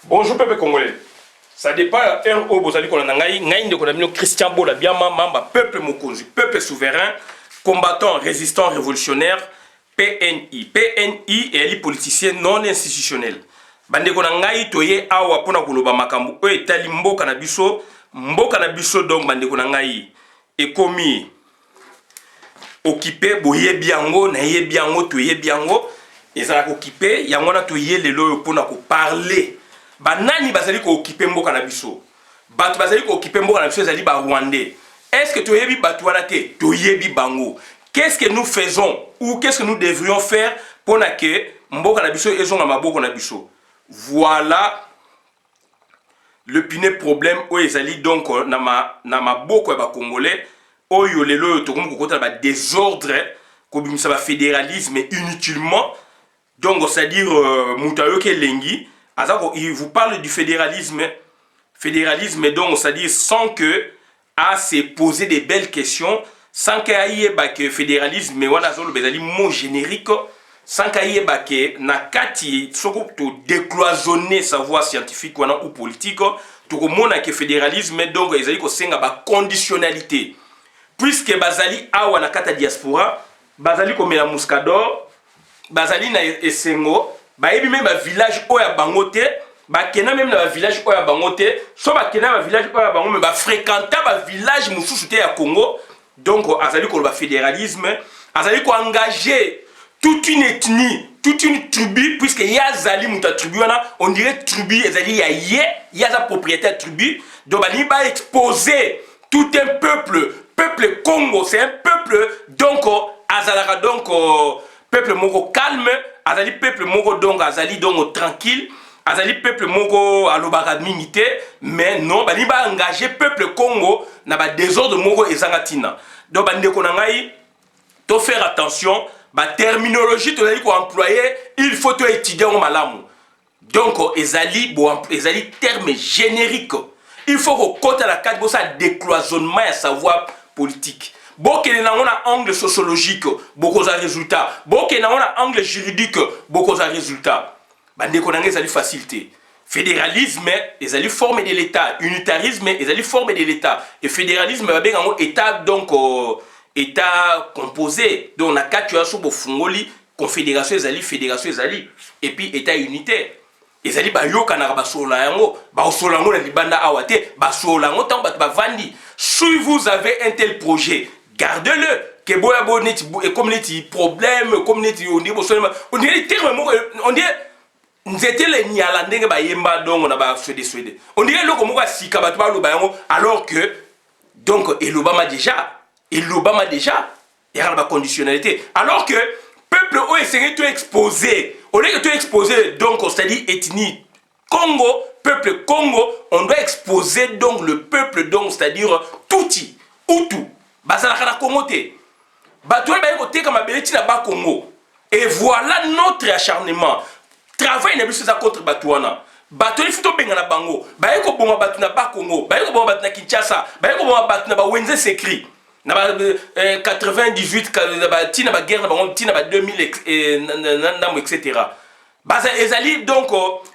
Bonjour peuple congolais. Ça dépend RO bozali ko na ngai de konamino Christian Bola Biama mamba peuple mokonzi, peuple souverain, combattant, résistant, révolutionnaire, PNI. PNI et les politiciens non institutionnels. Bande ko na ngai toye awa pona koloba makambo o etali mboka na biso donc bande ko na ngai ekomi occupé boye biango na ye biango toye biango ezala occupé yango na toye lelo pona ko parler. Banani bazali ko occuper mboka na biso. Batu bazali ko occuper mboka na biso ezali ba Rwandais. Est-ce que toyebi batu wana te toyebi bango? Qu'est-ce que nous faisons ou qu'est-ce que nous devrions faire pour que mboka na biso ezonga maboko na biso? Voilà le pine problème o ezali donc na maboko ya ba Congolais oyo lelo to komo kokota ba désordre ko bimisa ba fédéralisme inutilement. Donc c'est-à-dire mutayo ke lengi. Il vous parle du fédéralisme. Fédéralisme, donc, c'est-à-dire sans que à se poser des belles questions, sans qu'il y ait que fédéralisme, mais voilà, c'est mot générique, sans qu'il y ait que nakati, to décloisonner savoir scientifique ou politique, tout le monde a que fédéralisme, donc, ils ont une conditionnalité. Puisque Bazali a ou nakata diaspora, Bazali comme la Muscador, Bazali na Essengo, bayebi même ba village oya bangote ba kena même na village oya bangote so ba kena ba village oya bango mais ba fréquenter ba village mususu te ya Congo. Donc azali ko ba fédéralisme azali ko engager toute une ethnie, toute une tribu, puisque yazali muta tribu wana on dirait tribu ezali ya za propriétaire tribu. Donc bali ba exposer tout un peuple Congo, c'est un peuple donc azalaka donc peuple moko calme, azali peuple moko donc azali donc tranquille, azali peuple moko alobaka minité, mais non bali ba engager peuple Congo na ba désordre moko ezangatina. Donc bande ko na ngai to faire attention, ba terminologie to zali ko employer, il faut to étudier en malamu. Donc ezali terme générique. Il faut ko kota la carte ça décloisonnement et savoir politique. Beaucoup de angle sociologique, beaucoup de résultats. Beaucoup de angle juridique, beaucoup de résultats. Bande konangé ezali facilité. Fédéralisme, ezali forme de l'État. Unitarisme, ezali forme de l'État. Et fédéralisme, État donc État composé. Donc na quatre tu bo fungoli, confédération ezali, fédération ezali. Et puis État unitaire. Ezali ba yoka na ba sola yango, ba sola yango na libanda awate, ba sola yango tant ba vandi. Si vous avez un tel projet, gardez-le. Que boya boneti et comme les problèmes, comme les on dirait les termes, on dirait nzete le nyala ndenge ba yemba donc on a ba Suède. On dirait le comme sika ba tuba lo ba yango alors que donc et l'Obama déjà, il y a la conditionnalité. Alors que peuple o essayer de exposer, au lieu de exposer donc c'est-à-dire ethnie Congo, peuple Congo, on doit exposer donc le peuple donc c'est-à-dire Tutsi, Hutu, bazalaka na Congo te. Batoué ba côté comme abeleti na ba Congo. Et voilà notre acharnement. Travail na biso za contre Batouana. Batoué futo benga na bango. Ba ko bonga batu na ba Congo, ba ko bonga batu na Kinshasa, ba ko bonga batu na ba Wenze Sekri. Na ba 98 ba tina ba guerre na bango tina ba 2000 etc. Baza ezali donc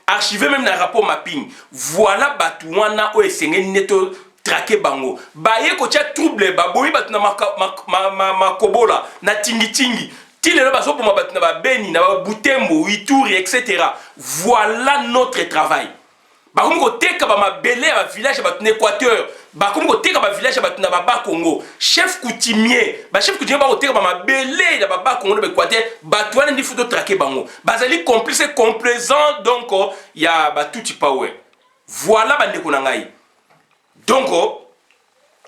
archivé même dans rapport mapping. Voilà Batouana o esengé neto traquer bango. Baye ko tia trouble ba boyi batu na makobola na tingi. Tilelo baso pour ma batu na ba Beni na ba Butembo, Ituri etc. Voilà notre travail. Ba comme ko teka ba mabele ba village ba tuna Équateur. Ba comme ko teka ba village ba tuna ba Congo. Chef coutumier, ba chef coutumier ba ko teka ba mabele da ba Congo ba Équateur. Ba toana ndi futo traquer bango. Bazali complice complaisant donc ya ba tout power. Voilà ba ndeko na ngai. Donc,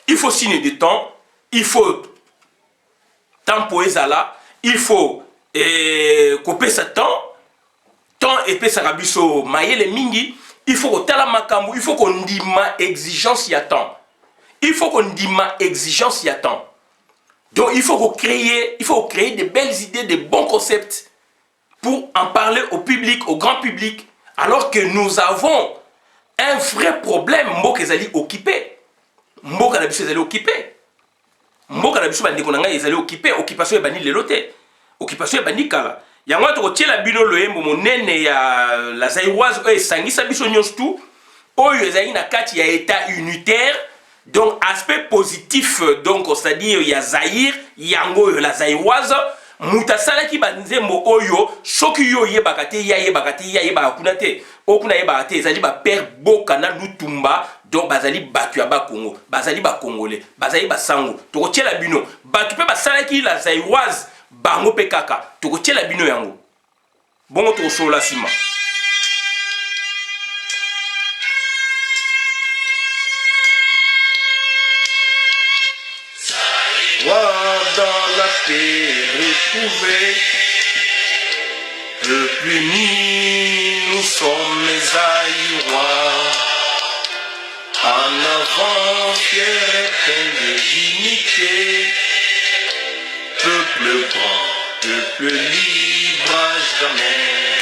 il faut signer du temps, il faut temporer ça là, il faut couper ce temps et puis ça rabiso mailler les mingi, il faut que tala makambu, il faut qu'on dise ma exigence y a temps. Il faut qu'on dise ma exigence y a temps. Donc il faut créer de belles idées, de bons concepts pour en parler au public, au grand public, alors que nous avons un vrai problème, mboka ezali occupé. Mboka na biso ezali occupé. Mboka na biso bandeko na ngai ezali occupé, occupation ya bani lelote. Occupation ya bani kala. yango tokotiela bino loyembo monene ya la zaïroise oyo esangisa biso nyonso tu oyo ezali na kati ya état unitaire. Donc aspect positif donc c'est-à-dire ya Zaïre yango oyo la zaïroise muta salaki banzembo oyo soki yo yebaka te ya yebaka kuna te okuna yebaka te ezali ba père boka na lutumba. Donc bazali batu ya ba Congo, bazali ba congolais, bazali ba sango tokotiela bino batu pe basalaki la zaïroise bango pe kaka tokotiela bino yango bongo tokosola sima. Dans la paix retrouvée, peuple uni, nous sommes les Zaïrois. En avant, fier et plein de dignité, peuple grand, peuple libre à jamais.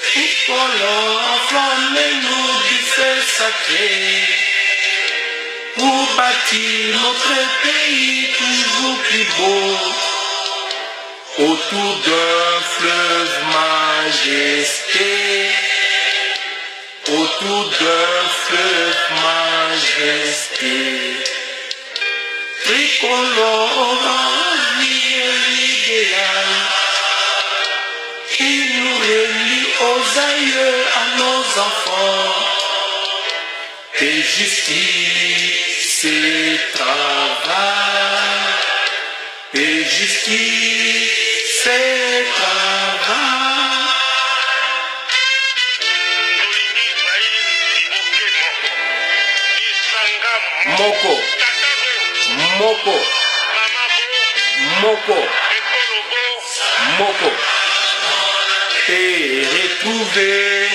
Tricolore, enflammez-nous du feu sacré, pour bâtir notre pays toujours plus beau, autour d'un fleuve majesté, autour d'un fleuve majesté. Tricolore, l'idéal qui nous relie aux aïeux, à nos enfants, et justice. C'est travail, et justice, c'est travail. Moko, moko, moko, moko, et retrouver,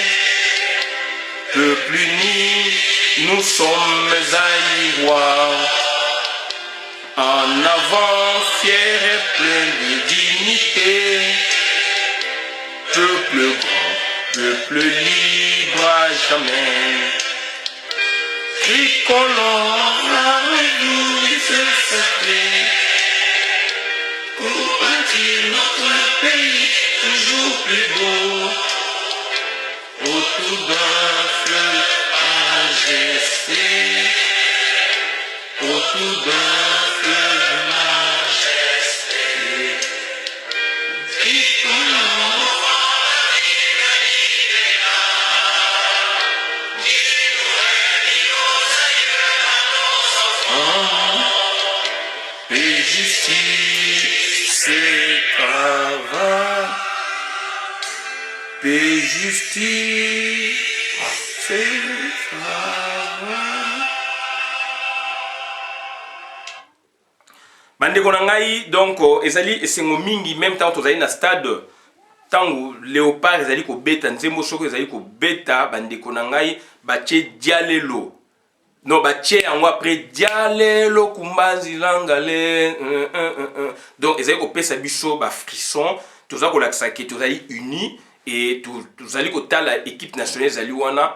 peuple uni. Nous sommes Zaïrois, en avant, fiers et pleins de dignité, peuple grand, peuple libre à jamais. Tricolore, la revue se fait, pour bâtir notre pays toujours plus beau, autour d'un fleuve. Autour d'un fleuve majesté, et justice, c'est travail, et justice, c'est travail. Bandeko na ngai donc ezali esengo mingi même temps tozali na stade tango léopard ezali ko beta nzembo soko ezali ko beta bandeko na ngai batie dialelo no batie yango après dialelo kumbanzi langale donc ezali ko pesa biso ba frisson tozali ko lakisa ke tozali uni et tozali ko tala équipe nationale ezali wana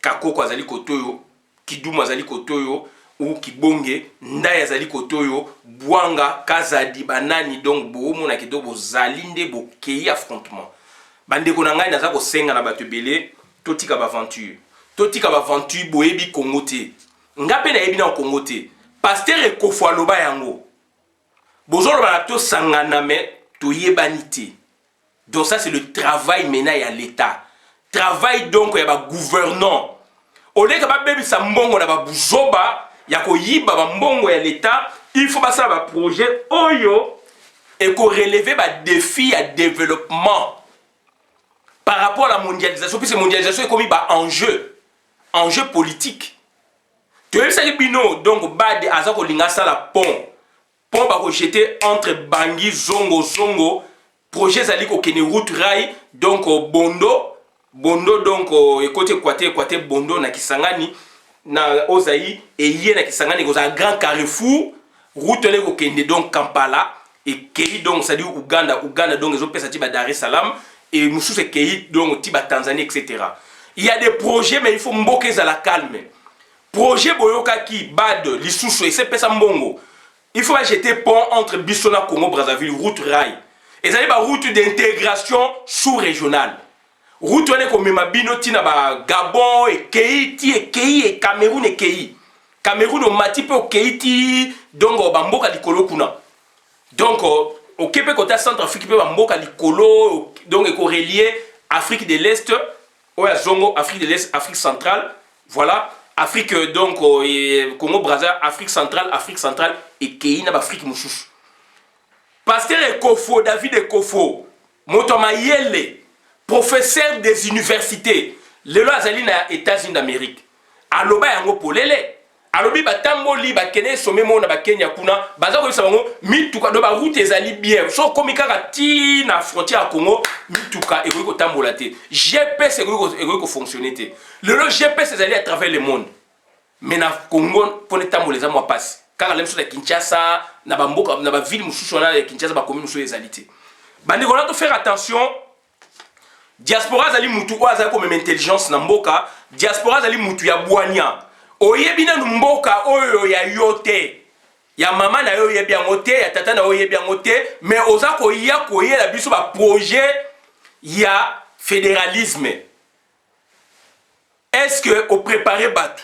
kakoko azali kotoyo kidumu azali kotoyo ou kibonge ndaya azali kotoyo bwanga kazadi banani donc bomo na kido bozalinde bokei affrontement bandeko na ngai naza ko senga na bato belé totika ba aventure boyebi Congo te ngape na yebi na Congo te pasteur ekofo aloba yango bozolo ba to sangana me to yebani te. Donc ça c'est le travail maintenant ya l'état travail donc ya ba gouvernant oleka ba bebi sa mbongo na ba buzoba ya ko yiba ba mbongo ya l'état. Il faut passer à un projet oyo et qu'on relève des défis à développement par rapport à la mondialisation, puisque la mondialisation est comme un enjeu politique. Tu vois, c'est bino donc bad azako linga sala pont ba ko jeter entre Bangui Zongo projet zali ko kene route rail donc Bondo donc côté Kwate Bondo na Kisangani na Ozaï et yé na Kisangani ko un grand carrefour. Route le kokende donc Kampala et Kei donc ça dit Uganda donc les autres tiba Dar es Salaam et Moussou c'est Kei donc tiba Tanzanie etc. Il y a des projets mais il faut mboke za la calme. Projet boyoka ki bad lisusu et c'est pesa mbongo. Il faut jeter pont entre Bissona Congo Brazzaville route rail ezali ba route d'intégration sous-régionale. Route wana ko mema bino tina ba Gabon et Kei Cameroun et Kei. Cameroun au mati pe au Keiti donc ba mboka likolo kuna. Donc au Québec côté Centrafrique pe ba mboka likolo donc ko relier Afrique de l'Est ou Zongo Afrique de l'Est, Afrique centrale, voilà, Afrique donc Congo Brazza, Afrique centrale et Kei na ba Afrique mususu. Pasteur Ekofo, David Ekofo, Motoma Yele, professeur des universités, le loi azali na États-Unis d'Amérique. Aloba yango polele. Alobi batamboli bakene somemo na bakenya kuna, baza ko sabango mituka do ba route ezali bien. So komika kati na frontière Congo, mituka eko ko tambola te. GPS eko ko fonctionner te. Le loi GPS ezali à travers le monde. Mais na Congo pour ne tambola za moi passe. Car la chose de Kinshasa, na ba mboka na ba ville mususu na Kinshasa ba commune mususu ezali te. Bandi ko na to faire attention. Diaspora zali mutu ko azali ko même intelligence na mboka, diaspora zali mutu ya bwania. Oyebi na mboka oyo ya yote. Ya mama na yo yebi yango te, ya tata na yo yebi yango te, mais oza ko yela biso ba projet ya fédéralisme. Est-ce que au préparer batu?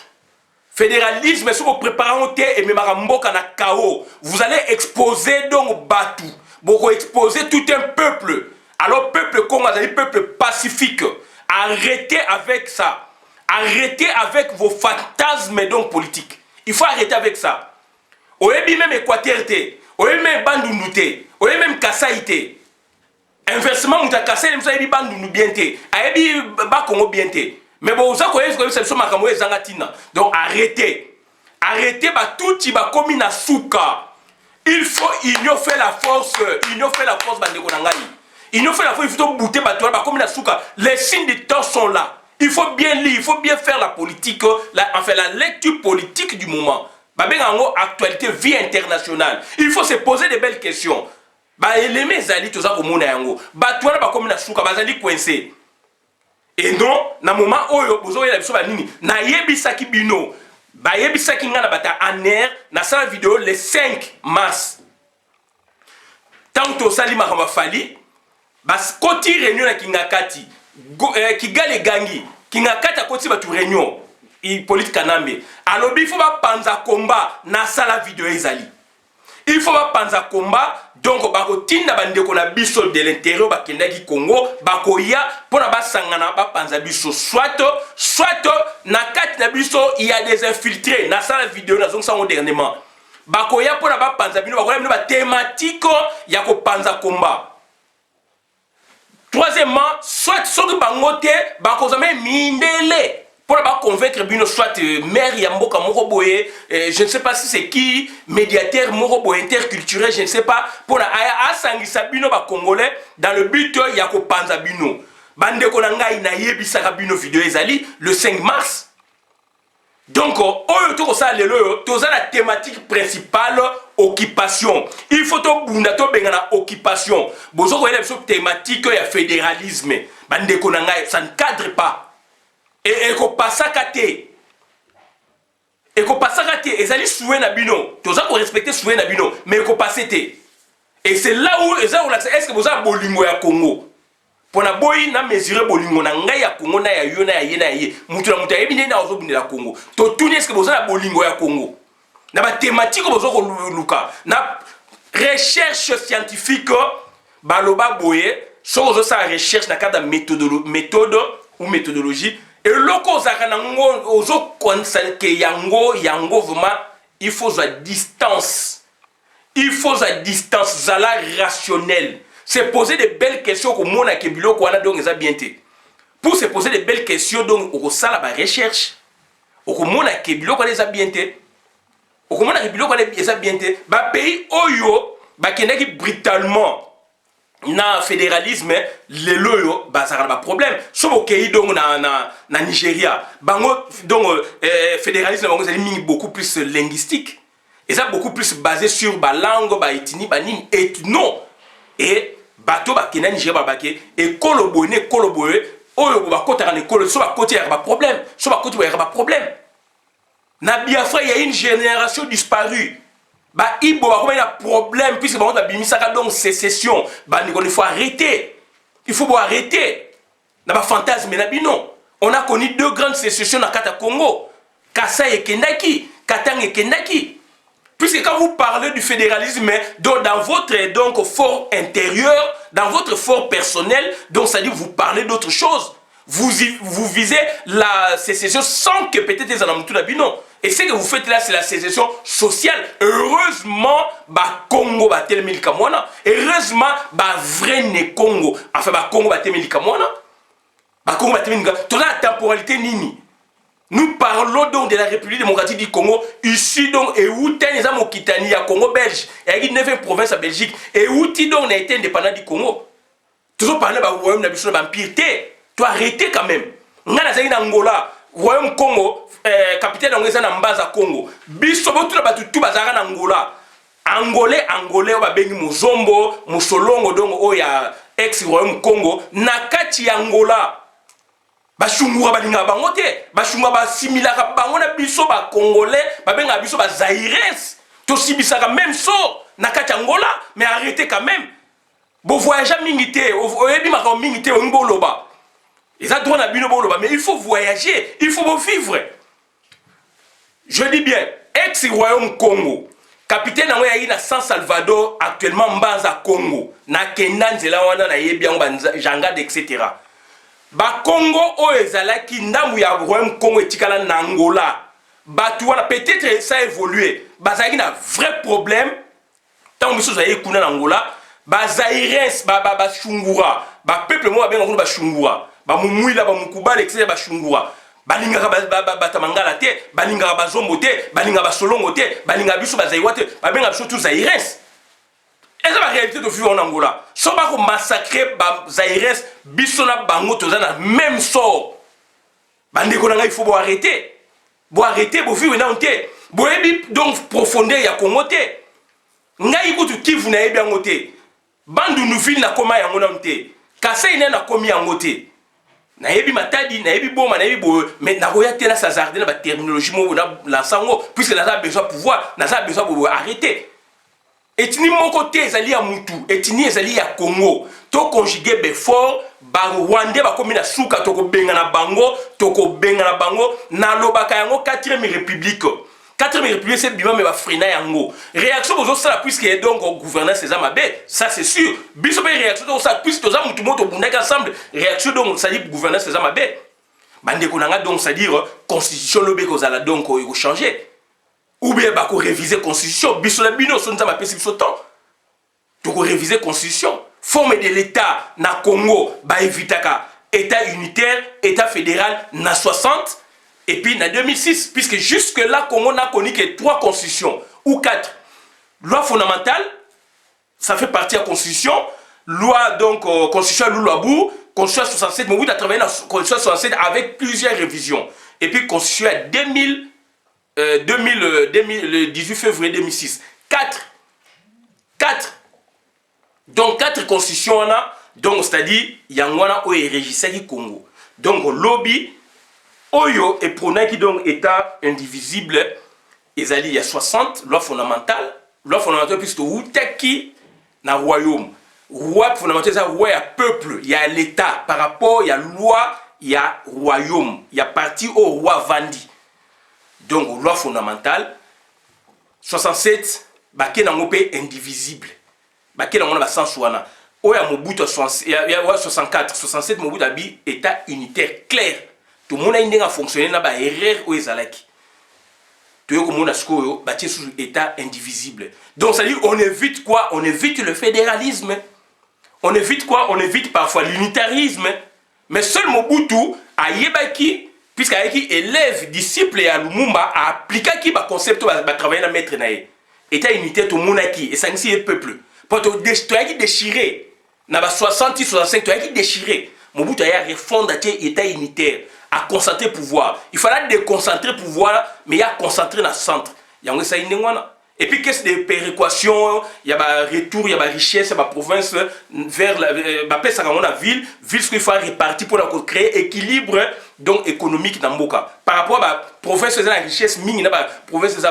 Fédéralisme, si vous préparez un thé et même mboka na chaos, vous allez exposer donc batu. Vous exposer tout un peuple. Alors peuple Congo, peuple pacifique. Arrêtez avec ça. Arrêtez avec vos fantasmes donc politiques. Il faut arrêter avec ça. Oyebi même Équateur, oyebi même Bandundu, oyebi même Kasaï. Inversement, on a cassé les gens Bandundu bien té, ayebi ba Congo bien té. Mais bon, ça donc arrêtez. Arrêtez tout qui va comme na souka. Il faut ignorer la force, bandeko nangai. Ignorer la force, il faut bouter ba comme na souka. Les signes du temps sont là. Il faut bien lire, il faut bien faire la politique, la lecture politique du moment. Ba bengango actualité vie internationale. Il faut se poser des belles questions. Ba eleme zali toza ko mona yango. Ba toi ba comme na souka bazali coincé. Et non, na moment oyo bozo yela biso ba nini na yebisaki bino ba yebisaki ngana bata aner na sa vidéo le 5 mars. Tant to sali makamba fali bas koti réunion na Kingakati Kigali gangi Kingakati akoti ba tu réunion i politique kanambe alobi faut ba panza combat na sala vidéo ezali. Il faut pas penser à combat, donc bakotinda bandeko na biso de l'intérieur bakendaki Congo, bakoya pour na basangana ba penser biso soit na kati na biso il y a des infiltrés na sa vidéo na zonga sango dernièrement. Bakoya pour na ba penser bino bakoya bino ba thématique ya ko penser combat. Troisièmement, soit soki bangote bakozame mindele. Pour convaincre bino soit maire Yamboka Moroboye, je ne sais pas si c'est qui, médiateur Moroboye interculturel, je ne sais pas, pour asangisa bino ba congolais dans le but yako panza bino. Bande konanga ina yebisaka bino vidéo ezali le 5 mars. Donc oyo to ça lelo to za la thématique principale occupation. Il faut to bunda to bengana occupation. Bozo ko yela thématique ya fédéralisme. Bande konanga ça ne cadre pas. Et qu'on passe à côté. Et qu'on passe à côté. Et ça dit souhait nabino. Tous ça qu'on respecte souhait nabino. Mais qu'on passe té. Et c'est là où est-ce que vous avez bolingo ya Congo. Pour na boy na mesurer bolingo na ngai ya Congo na ya yo na ya ye na ye. Mutu na ebine na ozo bindela Congo. To tuni est-ce que vous avez bolingo ya Congo. Na ba thématique bozo ko luka. Na recherche scientifique baloba boye. So ozo sa recherche na cadre méthode ou méthodologie. Et loko zakanango ozo konsanke yango vraiment il faut la distance. Il faut la distance zala rationnelle. Se poser de belles questions comme mona ke biloko wana donc eza bien té. Pour se poser de belles questions donc oko sala ba recherche. Oko mona ke biloko wana eza bien té. Oko mona ke biloko wana eza bien té. Ba pays oyo ba kendaki brutalement na fédéralisme les loyo bazara ba problème so okei donc na Nigeria bango donc fédéralisme bango c'est beaucoup plus linguistique et ça beaucoup plus basé sur ba langue ba ethnie ba nini ethno et bato ba kena Nigeria ba ke et koloboine oyo ba kota na kolo so ba koti ya ba problème so ba koti ba problème na Biafra il y a une génération disparue Bah, Ibo, bah, il y a problème, puisque bah, on a bimisaka donc sécession. Bah, il faut arrêter. Il faut arrêter. N'a pas fantasme, mais non. On a connu deux grandes sécessions dans le Congo. Kassa et Kendaki, Katang et Kendaki. Puisque quand vous parlez du fédéralisme, donc dans votre donc, fort intérieur, dans votre fort personnel, donc ça dit vous parlez d'autre chose. Vous visez la sécession sans que peut-être les gens non. Et ce que vous faites là, c'est la sécession sociale. Heureusement, bah Congo va tel mille kamwana. Heureusement, bah vrai ne Congo. Enfin, bah Congo va tel mille kamwana. Bah Congo va tel mille kamwana. Toute la temporalité nini. Nous parlons donc de la République démocratique du Congo, ici donc, et où les hommes Occitanie, à Congo belge, et il y a 9 provinces à Belgique, et où donc on a été indépendant du Congo. Toujours parler de royaume de l'Empire, tu arrêtez quand même. On a des Angola, royaume Congo, capitaine d'Angola dans base Congo. Bisobo tout le tout bazar en Angola. Angolais, on va bénir Mozombo, Mosolongo, donc, oh, ya ex-royaume Congo, Nakati Angola. Bashungura balinga bango te bashungura basimilaka bango na biso ba congolais babenga biso ba zaïres to sibisaka même so na kati Angola mais arrêtez quand même bo voyager mingi te oyebi maka mingi te ngbo loba eza droit na bino boloba mais il faut voyager il faut vivre je dis bien ex royaume Congo capitaine nango ya na San Salvador actuellement mbanza Congo na kenda nzela wana na yebi yango jangade etc. Ba Congo o ezalaki ndamu ya royaume Congo etikala na Angola. Batu wana peut-être ça a évolué. Bazaki na vrai problème. Tant biso zaye kuna na Angola, ba Zaïres ba Shungura, ba peuple mo ba benga ba Shungura. Ba mumuila ba mukubala etc ba Shungura. Balinga ba tamangala te, balinga ba zombo te, balinga ba solongo te, balinga biso ba zaïwa te, ba benga biso tout Zaïres. Et c'est la réalité de vivre en Angola. Si on va massacrer les Zaïres, Bissona Bango, tous le même sort. Il faut arrêter. Pour arrêter, pour vivre dans le thé. Pour donc profondeur, il y a Congo thé. Nga ikutu kivu na ebi angote. Bandu nuville na koma ya ngona nte. Kasa ine na komi angote. Na ebi matadi, na ebi boma, na ebi bo. Mais na roya te la sa zardé na ba terminologie mo na la sango. Puisque na a besoin de pouvoir, na a besoin de arrêter. Etni moko te ezali ya mutu, etni ezali ya Congo. To conjuguer befort, ba Rwanda ba komi na suka toko benga na bango, na lobaka yango 4e république. 4e république c'est bima me ba frena yango. Réaction bozo sala puisque donc gouvernance ces amabe, ça c'est sûr. Biso pe réaction donc ça puisque toza mutu moto bundaka ensemble, réaction donc ça dit gouvernance ces amabe. Bande konanga donc ça dire constitution lobe ko zala donc ko changer. Ou bien bah réviser constitution biso la bino so nzama pesi biso temps to réviser constitution forme de l'état na Congo ba evitaka état unitaire état fédéral na 60 et puis na 2006 puisque jusque là Congo n'a connu que 3 constitutions ou 4 loi fondamentale ça fait partie de la constitution loi donc constitution Lulabou constitution 67 mais oui à travailler dans constitution 67 avec plusieurs révisions et puis constitution le 18 février 2006. 4. Donc 4 constitutions là, donc c'est-à-dire yangwana o régissait Congo. Donc lobby oyo et prôné qui donc état indivisible ezali il y a 60 loi fondamentale puisque outaki na royaume. Roi fondamental ça roi ya peuple, il y a l'état par rapport il y a loi, il y a royaume, il y a parti au roi Vandi. Donc, loi fondamentale, 67, baké nango pe indivisible. Baké nango na sens wana. Oya Mobutu 64, 67 Mobutu abi état unitaire clair. Tout le monde a une fonctionner na ba erreur o ezalaki. Tout le monde a sous état indivisible. Donc ça dit on évite quoi? On évite le fédéralisme. On évite quoi? On évite parfois l'unitarisme. Mais seul Mobutu a yebaki puisqu'il élève, disciple et à Lumumba a appliqué qui va concept va travailler dans maître naé. État unité tout monaki et ça c'est peuple. Pour te déchirer, na 60 65 tu as qui déchirer. Mobutu a refondre état unitaire, à concentrer pouvoir. Il fallait déconcentrer pouvoir mais il y a concentrer dans le centre. Il y a ça et puis qu'est-ce des péréquations, il y a un retour, il y a une richesse, il y a une province vers la ville ce qu'il faut répartir pour créer équilibre donc économique dans Mboka. Par rapport à la province de la richesse, la province de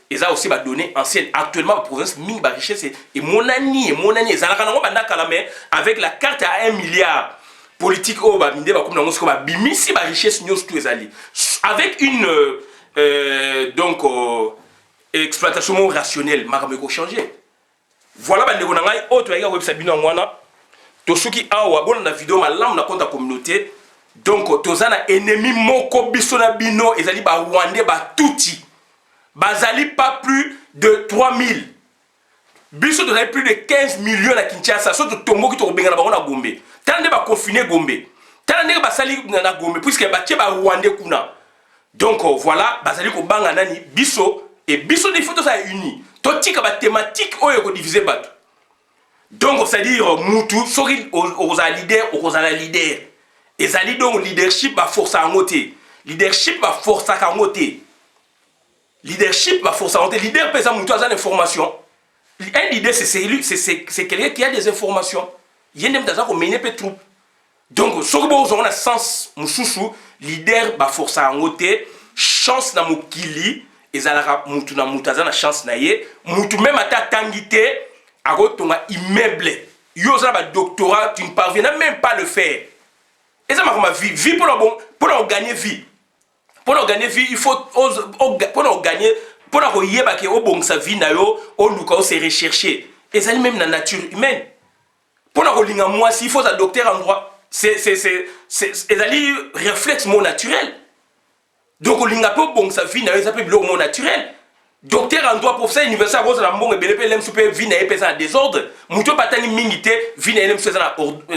et ça aussi va donner ancienne. Actuellement, la province mine ba richesse et mon année, ça la kanango banda mais avec la carte à 1 milliard politique au ba minde ba comme nango ko ba bimisi ba richesse nyos tout ezali avec une exploitation rationnelle makambo ko changer. Voilà bande ko ngai autre ya ko bisabino ngwana to suki awa bona na vidéo malam na compte communauté. Donc tozana ennemi moko biso na bino ezali ba Rwandais ba tuti. Bazali pas plus de 3000. Biso tozali plus de 15 millions à Kinshasa. Surtout Tongo qui to benga na bango na Gombe. Tande ba confiner Gombe. Tande ba sali na Gombe puisque ba tie ba Rwandais kuna. Donc voilà, bazali ko banga nani biso et biso des photos ça uni. To tika ba thématique oyo ko diviser bato. Donc c'est-à-dire mutu sori aux leader. Et ça dit donc leadership va forcer à monter. Leadership va forcer à monter. Leadership va forcer à monter. Leader peut avoir une information. Un leader c'est quelqu'un qui a des informations. Il y a des gens qui mènent des troupes. Donc ce que vous avez sens mususu leader va forcer à monter. Chance na mukili ezalaka mutu na mutaza na chance na ye. Mutu même ata tangité a gotonga immeuble. Yo za ba doctorat tu ne parviens même pas à le faire. Et ça m'a vie pour gagner vie. Pour gagner vie, il faut pour gagner pour yeba ke o bon sa vie na yo o luka o se rechercher. Et ça même la nature humaine. Pour linga moi s'il faut un docteur en droit, c'est réflexe mon naturel. Donc linga po bon sa vie na yo ça peut bloquer mon naturel. Docteur en droit professeur universitaire rose na mbongo belepé lem super vie na epesa désordre. Muto patani mingité vie na lem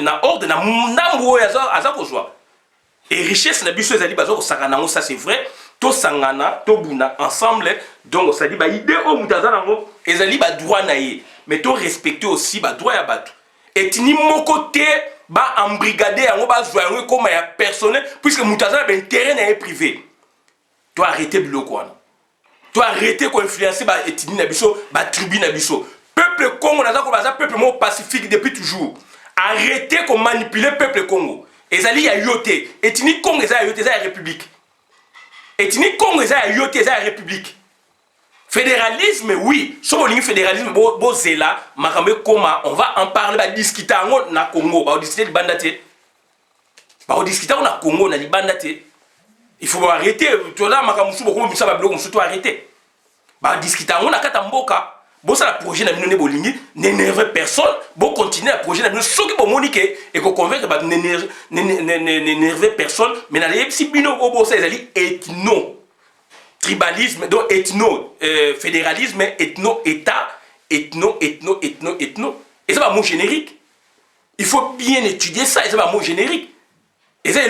na ordre na nambo ya za ko joie. Et richesse na biso ezali bazo ko sakana ça c'est vrai. To sangana to buna ensemble donc ça dit ba idée o mutaza nango ezali ba droit na ye mais to respecter aussi ba droit ya bato. Et ni mon côté ba embrigader yango ba joie comme ya personnel puisque mutaza ba intérêt na privé. To arrêter biloko wana. Tu arrêter qu'on influencer ba ethnie na biso ba tribu na biso peuple Congo na ko baza peuple mo pacifique depuis toujours arrêter qu'on manipuler peuple Congo ezali ya yote ethnie Congo ezali ya yote ezali ya république ethnie Congo ezali ya yote ezali ya république fédéralisme oui so bolingi fédéralisme bo zela makambe koma on va en parler ba discuter ngo na Congo ba discuter libanda te ba discuter na Congo na libanda te. Il faut arrêter. Tu as là, makamusu beaucoup de ça bloquer, surtout arrêter. Bah discuter on a kata mboka. Bon ça la projet na bino ne bolingi, n'énerve personne. Bon continuer la projet na bino ceux qui vont moniquer et qu'on convaincre bah n'énerve personne. Mais na les si bino obo ça ezali ethno tribalisme donc ethno fédéralisme ethno état ethno. Et ça va mot générique. Il faut bien étudier ça et ça va mot générique. Et ça,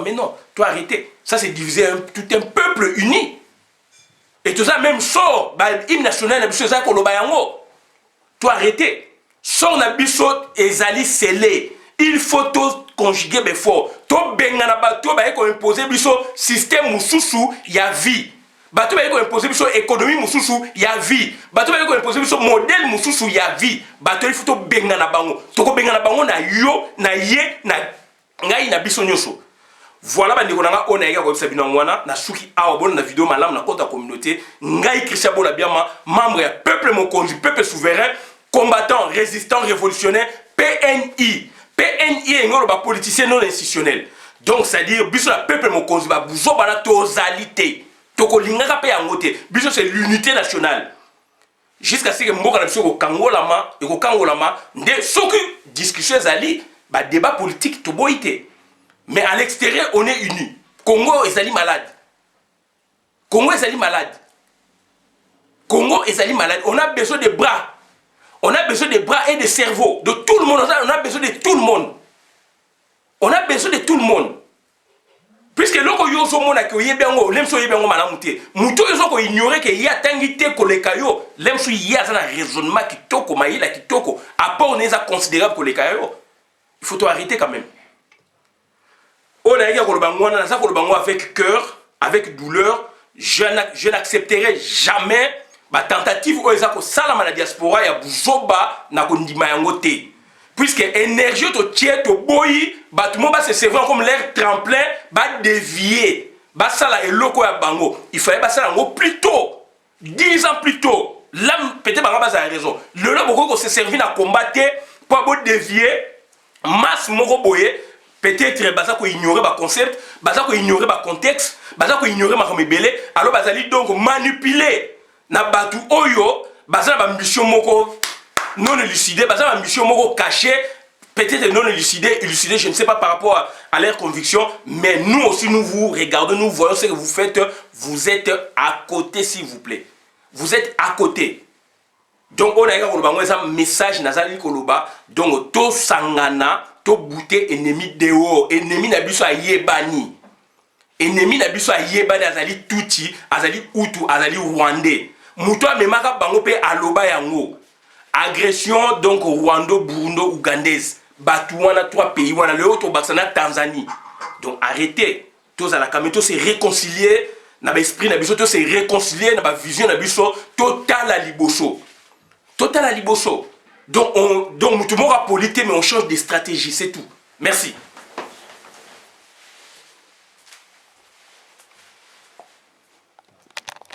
mais non, toi arrêtez. Ça, c'est diviser tout un peuple uni. Et tout ça, même sort, l'hymne national, toi arrêtez. Sort na bisot et zali scellé. Il faut tout conjuguer fort. Toi, bengana bato, ko imposer biso système mususu, ya vie. Bato ko imposer biso économie mususu, ya vie. Bato ko imposer biso modèle mususu, ya vie. Bato il faut to bengana bango. To ko bengana bango na yo, na ye, na ngai na biso nyoso. Voilà bandi konanga ona yeka ko sabina ngwana na suki awa bon na vidéo malam na compte communauté ngai Christian Bola Biama membre ya peuple mokonzi peuple souverain combattant résistant révolutionnaire PNI est un politicien non institutionnel. Donc c'est-à-dire biso la peuple mokonzi ba buzo bana tozalité. Toko lingaka pe yangote. Biso c'est l'unité nationale. Jusqu'à ce que mboka na biso ko kangolama nde soki discussion zali ba débat politique to boité. Mais à l'extérieur, on est unis. Congo est malade. Congo est malade. Congo est malade. On a besoin de bras. On a besoin de bras et de cerveau. De tout le monde. On a besoin de tout le monde. On a besoin de tout le monde. Puisque l'on yo so mona ko yebengo, lemso yebengo malamuté. Muto yo so ko ignorer que y a tangité kolekayo, lemso y a un raisonnement qui toko maïla qui toko. Apport n'est considérable kolekayo. Il faut tout arrêter quand même. On a dit avec cœur, avec douleur, je n'accepterai jamais ma tentative où ils ont la diaspora ya buzoba na kondima yangote. Puisque énergie to tiers to boyi, tout le monde va se servir comme l'air tremplin, va dévier. basala eloko ya bango il fallait basala ngo plus tôt 10 ans plus tôt là peut-être bango basala raison le là beaucoup se servir na combattre pour bo dévier masse moko boye peut-être baza ko ignorer ba concept baza ko ignorer ba contexte baza ko ignorer ma mebele alors bazali donc manipuler na batu oyo baza ba mission moko non élucidé baza ba mission moko caché peut-être non élucidé je ne sais pas par rapport à leur conviction mais nous aussi nous vous regardons nous voyons ce que vous faites vous êtes à côté s'il vous plaît vous êtes à côté donc on a un message nazali koloba donc to sangana to bouté ennemi dehors ennemi na biso ayebani ennemi na biso ayebani azali tuti azali utu azali rwandais muto amemaka bango pe aloba yango agression donc rwando burundo ougandaise batu wana trois pays wana le autre baksana Tanzanie donc arrêtez tous à la caméra tous se réconcilier na ba esprit na biso tous se réconcilier na ba vision na biso total la liboso total à Liboso. Donc, tout le monde a politique, mais on change de stratégie, c'est tout. Merci.